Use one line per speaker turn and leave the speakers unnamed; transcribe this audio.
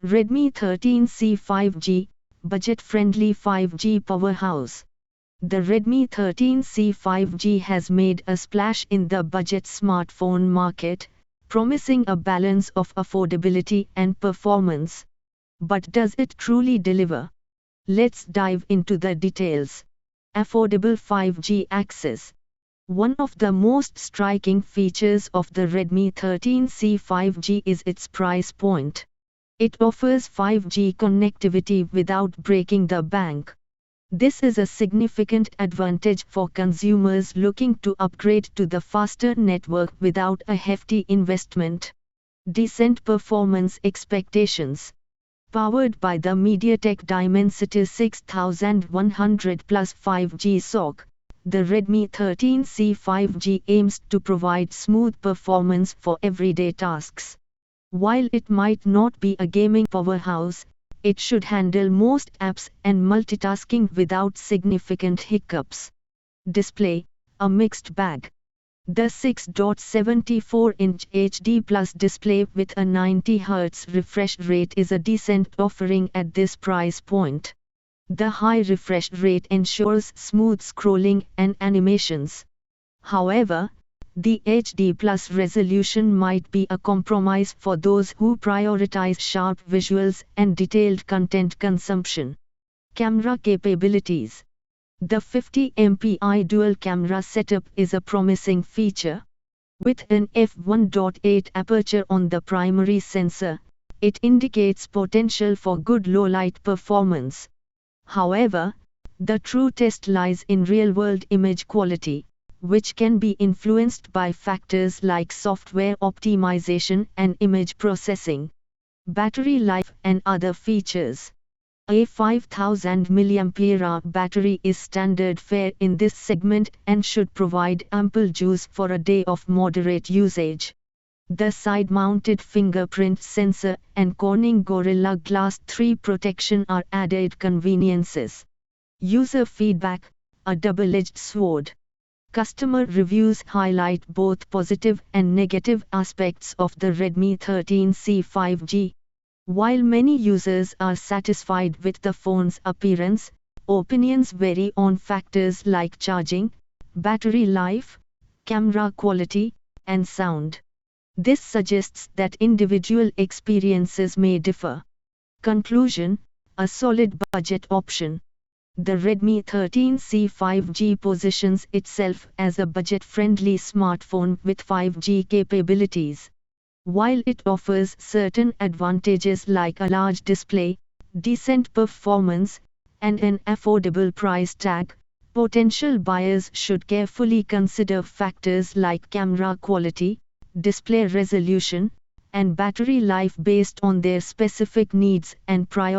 Redmi 13C 5G, budget-friendly 5G powerhouse. The Redmi 13C 5G has made a splash in the budget smartphone market, promising a balance of affordability and performance. But does it truly deliver? Let's dive into the details. Affordable 5G access. One of the most striking features of the Redmi 13C 5G is its price point. It offers 5G connectivity without breaking the bank. This is a significant advantage for consumers looking to upgrade to the faster network without a hefty investment. Decent performance expectations. Powered by the MediaTek Dimensity 6100 plus 5G SoC, the Redmi 13C 5G aims to provide smooth performance for everyday tasks. While it might not be a gaming powerhouse, it should handle most apps and multitasking without significant hiccups. Display, a mixed bag. The 6.74-inch HD Plus display with a 90Hz refresh rate is a decent offering at this price point. The high refresh rate ensures smooth scrolling and animations. However, the HD Plus resolution might be a compromise for those who prioritize sharp visuals and detailed content consumption. Camera capabilities. The 50MP dual camera setup is a promising feature. With an f1.8 aperture on the primary sensor, it indicates potential for good low-light performance. However, the true test lies in real-world image quality, which can be influenced by factors like software optimization and image processing. Battery life and other features. A 5000 mAh battery is standard fare in this segment and should provide ample juice for a day of moderate usage. The side-mounted fingerprint sensor and Corning Gorilla Glass 3 protection are added conveniences. User feedback, a double-edged sword. Customer reviews highlight both positive and negative aspects of the Redmi 13C 5G. While many users are satisfied with the phone's appearance, opinions vary on factors like charging, battery life, camera quality, and sound. This suggests that individual experiences may differ. Conclusion: a solid budget option. The Redmi 13C 5G positions itself as a budget-friendly smartphone with 5G capabilities. While it offers certain advantages like a large display, decent performance, and an affordable price tag, potential buyers should carefully consider factors like camera quality, display resolution, and battery life based on their specific needs and priorities.